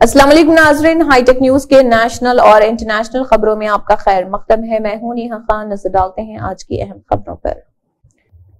अस्सलाम वालेकुम नाज़रीन, हाईटेक न्यूज के नेशनल और इंटरनेशनल खबरों में आपका खैर मकदम है। मैं हूं नेहा खान। नजर डालते हैं आज की अहम खबरों पर।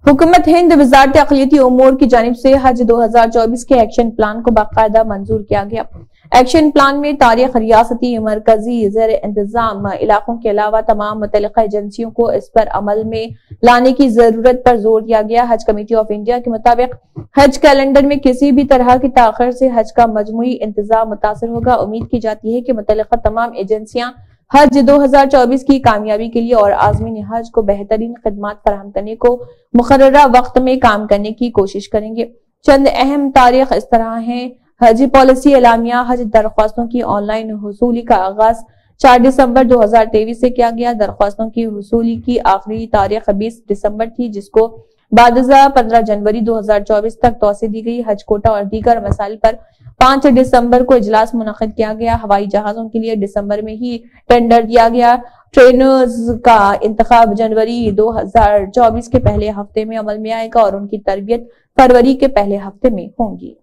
हुकूमत हिंद वज़ारत अक़लियती उमूर की जानिब से हज 2024 के एक्शन प्लान को बाकायदा मंजूर किया गया। एक्शन प्लान में तारीख, रियासती, मरकजी, ज़ेर इंतजाम इलाकों के अलावा तमाम मुतल्लिक़ा एजेंसियों को इस पर अमल में लाने की जरूरत पर जोर दिया गया। हज कमेटी ऑफ इंडिया के मुताबिक हज कैलेंडर में किसी भी तरह की ताख़िर से हज का मजमूई इंतजाम मुतासर होगा। उम्मीद की जाती है कि मुतल्लिक़ा तमाम एजेंसियां हज 2024 की कामयाबी के लिए और आज़मीन हज को बेहतरीन खिदमत फराहम करने को मुकर्ररा वक्त में काम करने की कोशिश करेंगे। चंद अहम तारीख इस तरह हैं। हज पॉलिसी एलामिया हज दरख्वास्तों की ऑनलाइन हुसूली का आगाज 4 दिसंबर 2023 से किया गया। दरख्वास्तों की हुसूली की आखिरी तारीख 20 दिसंबर थी, जिसको बादजा 15 जनवरी 2024 तक तौसी दी गई। हज कोटा और दीगर मसाइल पर 5 दिसंबर को इजलास मुनक़िद किया गया। हवाई जहाजों के लिए दिसंबर में ही टेंडर दिया गया। ट्रेनर्स का इंतखाब जनवरी 2024 के पहले हफ्ते में अमल में आएगा और उनकी तरबियत फरवरी के पहले हफ्ते में होंगी।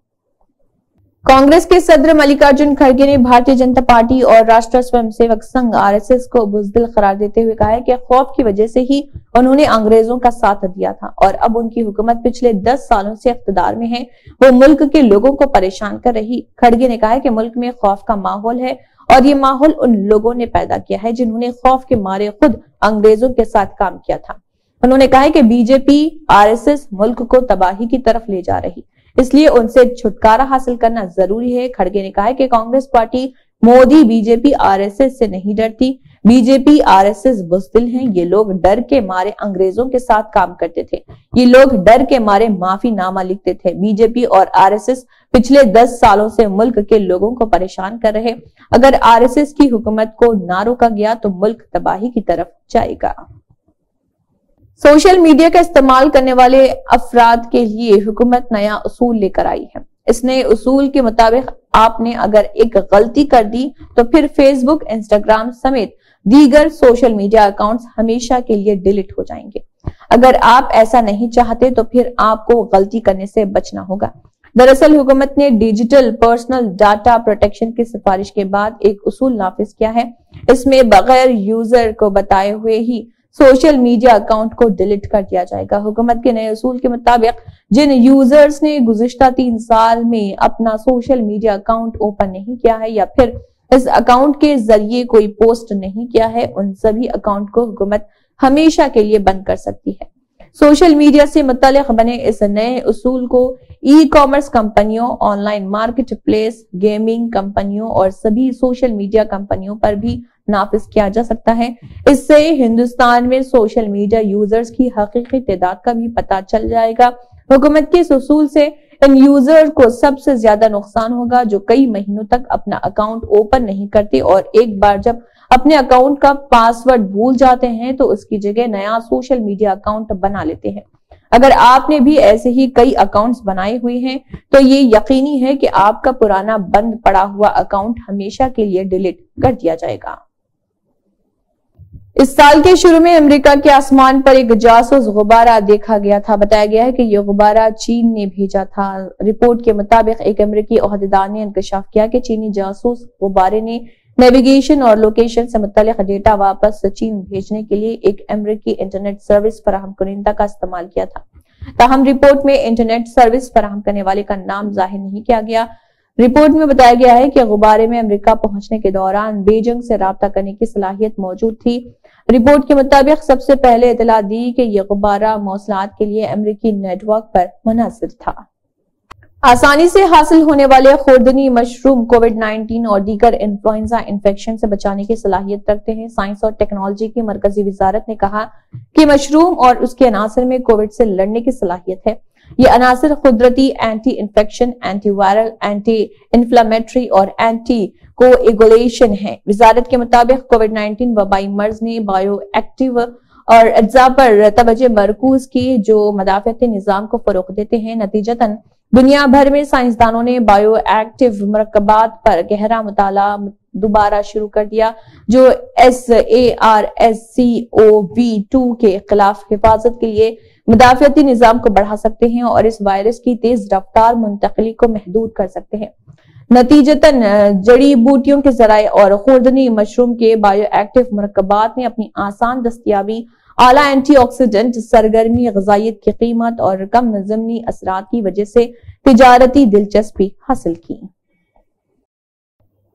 कांग्रेस के सदर मल्लिकार्जुन खड़गे ने भारतीय जनता पार्टी और राष्ट्रीय स्वयंसेवक संघ आरएसएस को बुज़दिल करार देते हुए कहा है कि खौफ की वजह से ही उन्होंने अंग्रेजों का साथ दिया था और अब उनकी हुकूमत पिछले 10 सालों से इख्तिदार में है, वो मुल्क के लोगों को परेशान कर रही। खड़गे ने कहा है कि मुल्क में खौफ का माहौल है और ये माहौल उन लोगों ने पैदा किया है जिन्होंने खौफ के मारे खुद अंग्रेजों के साथ काम किया था। उन्होंने कहा है कि बीजेपी आरएसएस मुल्क को तबाही की तरफ ले जा रही, इसलिए उनसे छुटकारा हासिल करना जरूरी है। खड़गे ने कहा है कि Congress party Modi BJP RSS से नहीं डरती। बीजेपी आरएसएस बुज़दिल हैं। ये लोग डर के मारे अंग्रेजों के साथ काम करते थे, ये लोग डर के मारे माफीनामा लिखते थे। बीजेपी और आरएसएस पिछले 10 सालों से मुल्क के लोगों को परेशान कर रहे। अगर आरएसएस की हुकूमत को ना रोका गया तो मुल्क तबाही की तरफ जाएगा। सोशल मीडिया का इस्तेमाल करने वाले अफराद के लिए हुकूमत नया उसूल लेकर आई है। इस नए उसूल के मुताबिक आपने अगर एक गलती कर दी तो फिर फेसबुक, इंस्टाग्राम समेत दीगर सोशल मीडिया अकाउंट्स हमेशा के लिए डिलीट हो जाएंगे। अगर आप ऐसा नहीं चाहते तो फिर आपको गलती करने से बचना होगा। दरअसल हुकूमत ने डिजिटल पर्सनल डाटा प्रोटेक्शन की सिफारिश के बाद एक उसूल नाफिज किया है। इसमें बगैर यूजर को बताए हुए ही सोशल मीडिया अकाउंट को डिलीट कर दिया जाएगा। हुकूमत के नए उसूल के मुताबिक जिन यूजर्स ने गुज़िश्ता 3 साल में अपना सोशल मीडिया अकाउंट ओपन नहीं किया है या फिर इस अकाउंट के जरिए कोई पोस्ट नहीं किया है, उन सभी अकाउंट को हुकूमत हमेशा के लिए बंद कर सकती है। सोशल मीडिया से मुतल्लिक बने इस नए उसूल को ई कॉमर्स कंपनियों, ऑनलाइन मार्केट प्लेस, गेमिंग कंपनियों और सभी सोशल मीडिया कंपनियों पर भी नाफिज किया जा सकता है। इससे हिंदुस्तान में सोशल मीडिया यूजर्स की हकीकी तादाद का भी पता चल जाएगा। हुकूमत के इस उसूल से इन यूजर को सबसे ज्यादा नुकसान होगा जो कई महीनों तक अपना अकाउंट ओपन नहीं करते और एक बार जब अपने अकाउंट का पासवर्ड भूल जाते हैं तो उसकी जगह नया सोशल मीडिया अकाउंट बना लेते हैं। अगर आपने भी ऐसे ही कई अकाउंट्स बनाए हुए हैं तो ये यकीनी है कि आपका पुराना बंद पड़ा हुआ अकाउंट हमेशा के लिए डिलीट कर दिया जाएगा। इस साल के शुरू में अमेरिका के आसमान पर एक जासूस गुब्बारा देखा गया था। बताया गया है कि यह गुब्बारा चीन ने भेजा था। रिपोर्ट के मुताबिक एक अमेरिकी ओहदेदार ने इंकशाफ किया कि चीनी जासूस गुब्बारे ने नेविगेशन और लोकेशन से मुतल्लिक डेटा वापस चीन भेजने के लिए एक अमेरिकी इंटरनेट सर्विस फराहम कुनिंदा का इस्तेमाल किया था। ताहम रिपोर्ट में इंटरनेट सर्विस फराहम करने वाले का नाम जाहिर नहीं किया गया। रिपोर्ट में बताया गया है कि गुब्बारे में अमेरिका पहुंचने के दौरान बीजिंग से राब्ता करने की सलाहियत मौजूद थी। रिपोर्ट के मुताबिक सबसे पहले इतला दी कि यह गुब्बारा मौसलात के लिए अमेरिकी नेटवर्क पर मुनहसर था। आसानी से हासिल होने वाले खुर्दनी मशरूम कोविड-19 और दीगर इन्फ्लुएंजा इन्फेक्शन से बचाने की सलाहियत रखते हैं। साइंस और टेक्नोलॉजी की मरकजी वजारत ने कहा कि मशरूम और उसके अनासर में कोविड से लड़ने की सलाहियत है। ये अनासर कुदरती anti infection, anti viral, anti inflammatory और एंटी कोएगुलेशन है। वजारत के मुताबिक कोविड-19 वबाई मर्ज ने बायो एक्टिव और अज्जा पर तवज्जो मरकूज की जो मदाफियाती निजाम को फरोग देते हैं। नतीजतन दुनिया भर में साइंसदानों ने बायो एक्टिव मरकबात पर गहरा मुताला दोबारा शुरू कर दिया जो SARS-CoV-2 के खिलाफ हिफाजत के लिए मुदाफियाती निजाम को बढ़ा सकते हैं और इस वायरस की तेज रफ्तार मुंतकली को महदूद कर सकते हैं। نتیجتاً جڑی بوٹیوں کے ذرائع اور خوردنی مشروم کے بائیو ایکٹیو مرکبات نے اپنی آسان دستیابی، اعلیٰ اینٹی آکسیڈنٹ سرگرمی، غذائیت کی قیمت اور کم ضمنی اثرات کی وجہ سے تجارتی دلچسپی حاصل کی۔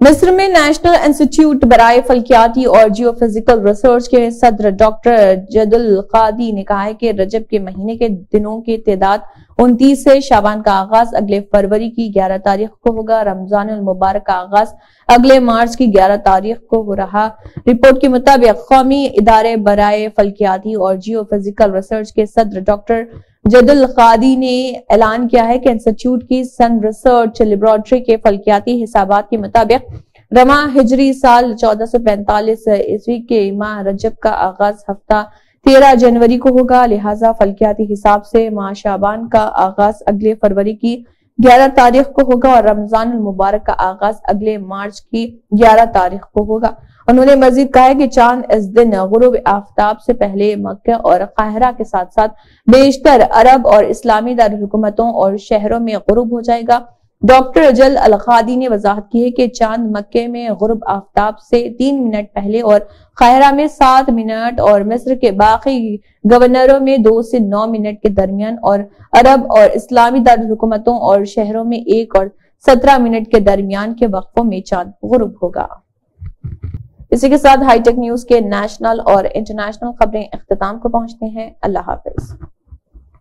مصر میں نیشنل انسٹیٹیوٹ برائے فلکیاتی اور جیو فزیکل ریسرچ کے صدر ڈاکٹر جد القادی نے کہا ہے کہ رجب کے مہینے کے دنوں کی تعداد 29 سے، شعبان کا آغاز اگلے فروری کی 11 تاریخ کو ہوگا، رمضان المبارک کا آغاز اگلے مارچ کی 11 تاریخ کو ہو رہا۔ رپورٹ کے مطابق قومی ادارے برائے فلکیاتی اور جیو فزیکل ریسرچ کے صدر ڈاکٹر جد القادی نے اعلان کیا ہے کہ انسٹیٹیوٹ کی سن ریسرچ لیبارٹری کے فلکیاتی حسابات کے مطابق رواں ہجری سال 1445 عیسوی کے ماہ رجب کا آغاز ہفتہ 13 جنوری کو ہوگا، لہٰذا فلکیاتی حساب سے ماہ شعبان کا آغاز اگلے فروری کی 11 تاریخ کو ہوگا اور رمضان المبارک کا آغاز اگلے مارچ کی 11 تاریخ کو ہوگا۔ انہوں نے مزید کہا کہ چاند اس دن غروب آفتاب سے پہلے مکہ اور قاہرہ کے ساتھ ساتھ بیشتر عرب اور اسلامی دارالحکومتوں اور شہروں میں غروب ہو جائے گا۔ ڈاکٹر جل القادی نے وضاحت کی ہے کہ چاند مکے میں غروب آفتاب سے 3 منٹ پہلے اور قاہرہ میں 7 منٹ اور مصر کے باقی گورنروں میں 2 سے 9 منٹ کے درمیان اور عرب اور اسلامی دارالحکومتوں اور شہروں میں 1 اور 17 منٹ کے درمیان کے وقفوں میں چاند غروب ہوگا۔ اسی کے ساتھ ہائی ٹیک نیوز کے نیشنل اور انٹرنیشنل خبریں اختتام کو پہنچتے ہیں۔ اللہ حافظ۔